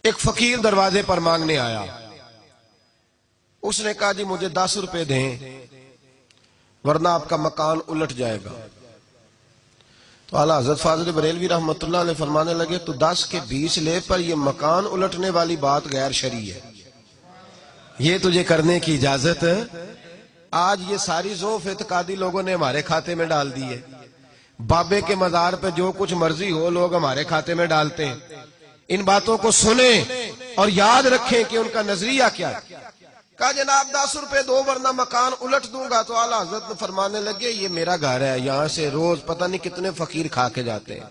ایک فقیر دروازے پر مانگنے آیا. اس نے کہا جی مجھے 10 روپے دیں ورنہ آپ کا مکان الٹ جائے گا. تو اعلیٰ حضرت فاضل بریلوی رحمت اللہ علیہ فرمانے لگے تو 10 کے 20 لے پر یہ مکان الٹنے والی بات غیر شرعی ہے، یہ تجھے کرنے کی اجازت. آج یہ ساری ذوف اعتقادی لوگوں نے ہمارے کھاتے میں ڈال دی ہے. بابے کے مزار پہ جو کچھ مرضی ہو لوگ ہمارے کھاتے میں ڈالتے ہیں. ان باتوں کو سنیں اور یاد رکھیں کہ ان کا نظریہ کیا ہے. کہا جناب 10 روپے دو ورنہ مکان الٹ دوں گا. تو اعلیٰ حضرت نے فرمانے لگے یہ میرا گھر ہے، یہاں سے روز پتہ نہیں کتنے فقیر کھا کے جاتے ہیں،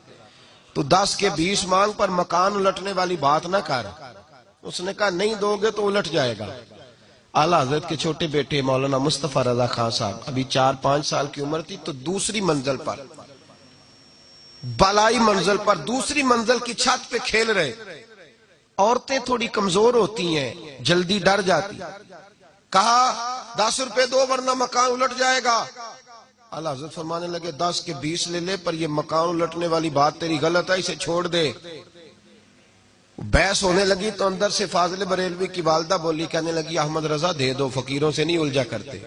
تو 10 کے 20 مانگ پر مکان الٹنے والی بات نہ کر. اس نے کہا نہیں دو گے تو الٹ جائے گا. اعلیٰ حضرت کے چھوٹے بیٹے مولانا مصطفیٰ رضا خان صاحب ابھی 4-5 سال کی عمر تھی، تو دوسری منزل پر، بالائی منزل پر دوسری منزل کی چھت پہ کھیل رہے. عورتیں تھوڑی کمزور ہوتی ہیں، جلدی ڈر جاتی. کہا 10 روپے دو ورنہ مکان الٹ جائے گا. اعلیٰ حضرت فرمانے لگے 10 کے 20 لے لے پر یہ مکان الٹنے والی بات تیری غلط ہے، اسے چھوڑ دے. بحث ہونے لگی تو اندر سے فاضل بریلوی کی والدہ بولی، کہنے لگی احمد رضا دے دو، فقیروں سے نہیں الجھا کرتے.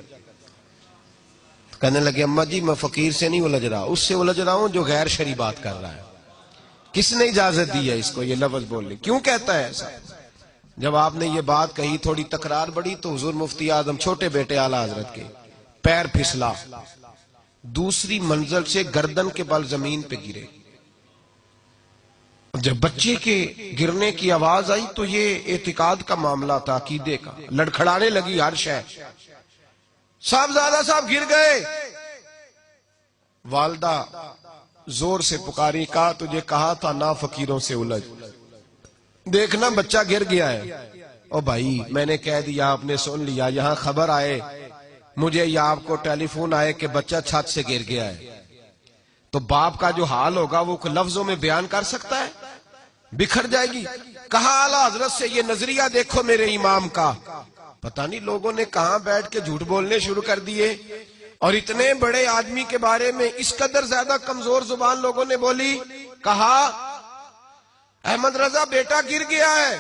کہنے لگے اماں جی میں فقیر سے نہیں الجھ رہا، اس سے الجھ رہا ہوں جو غیر شرعی بات کر رہا ہے. کس نے اجازت دی ہے اس کو یہ لفظ بولنے؟ کیوں کہتا ہے ایسا؟ جب آپ نے یہ بات کہی تھوڑی تکرار بڑھی تو حضور مفتی اعظم چھوٹے بیٹے اعلیٰ حضرت کے پیر پھسلا، دوسری منزل سے گردن کے بل زمین پہ گرے. جب بچے کے گرنے کی آواز آئی تو یہ اعتقاد کا معاملہ تھا، عقیدے کا. لڑکھڑانے لگی ہر شے. صاحبزادہ صاحب گر گئے. والدہ زور سے پکاری، کہا تجھے کہا تھا نہ فقیروں سے الجھ، دیکھنا بچہ گر گیا ہے. او بھائی میں نے کہہ دیا، آپ نے سن لیا. یہاں خبر آئے مجھے یا آپ کو ٹیلی فون آئے کہ بچہ چھت سے گر گیا ہے، تو باپ کا جو حال ہوگا وہ لفظوں میں بیان کر سکتا ہے؟ بکھر جائے گی. کہا اعلیٰ حضرت سے یہ نظریہ دیکھو میرے امام کا. پتہ نہیں لوگوں نے کہاں بیٹھ کے جھوٹ بولنے شروع کر دیے، اور اتنے بڑے آدمی کے بارے میں اس قدر زیادہ کمزور زبان لوگوں نے بولی. کہا احمد رضا بیٹا گر گیا ہے.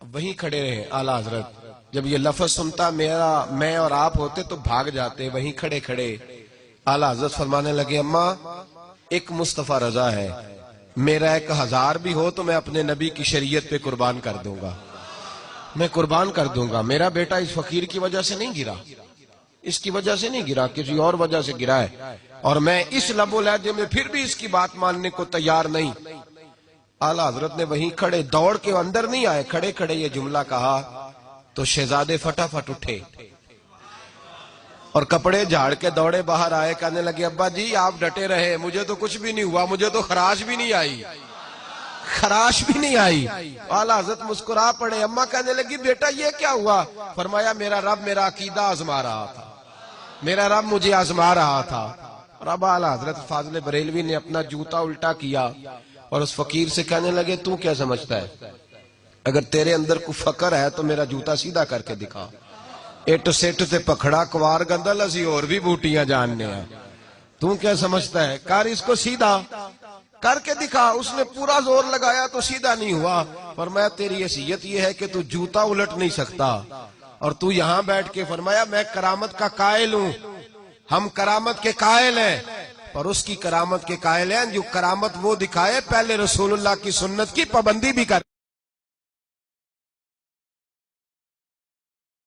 وہیں کھڑے رہے اعلیٰ حضرت. جب یہ لفظ سنتا میں اور آپ ہوتے تو بھاگ جاتے. وہیں کھڑے کھڑے اعلیٰ حضرت فرمانے لگے اماں ایک مصطفیٰ رضا ہے، میرا 1000 بھی ہو تو میں اپنے نبی کی شریعت پہ قربان کر دوں گا، میں قربان کر دوں گا. میرا بیٹا اس فقیر کی وجہ سے نہیں گرا، اس کی وجہ سے نہیں گرا، کسی اور وجہ سے گرا ہے، اور میں اس لب و لہجے میں پھر بھی اس کی بات ماننے کو تیار نہیں. اعلیٰ حضرت نے وہیں کھڑے، دوڑ کے اندر نہیں آئے، کھڑے کھڑے یہ جملہ کہا تو شہزادے فٹافٹ اٹھے اور کپڑے جھاڑ کے دوڑے باہر آئے. کہنے لگے ابا جی آپ ڈٹے رہے، مجھے تو کچھ بھی نہیں ہوا، مجھے تو خراش بھی نہیں آئی، خراش بھی نہیں آئی. اعلیٰ حضرت مسکرا پڑے. اماں کہنے لگی بیٹا یہ کیا ہوا؟ فرمایا میرا رب میرا عقیدہ آزما رہا تھا، میرا رب مجھے آزما رہا تھا. اور اب اعلیٰ حضرت فاضل بریلوی نے اپنا جوتا الٹا کیا اور اس فقیر سے کہنے لگے تو کیا سمجھتا ہے؟ اگر تیرے اندر کوئی فقر ہے تو میرا جوتا سیدھا کر کے دکھا. ایٹ سیٹ تے پکھڑا کوار گندل اسی اور بھی بوٹیاں جاننے ہیں، تو کیا سمجھتا ہے؟ کار اس کو سیدھا کر کے دکھا. اس نے پورا زور لگایا تو سیدھا نہیں ہوا. فرمایا تیری حیثیت یہ ہے کہ تو جوتا الٹ نہیں سکتا، اور تو یہاں بیٹھ کے فرمایا میں کرامت کا قائل ہوں، ہم کرامت کے قائل ہیں، اور اس کی کرامت کے قائل ہیں جو کرامت وہ دکھائے پہلے رسول اللہ کی سنت کی پابندی بھی کر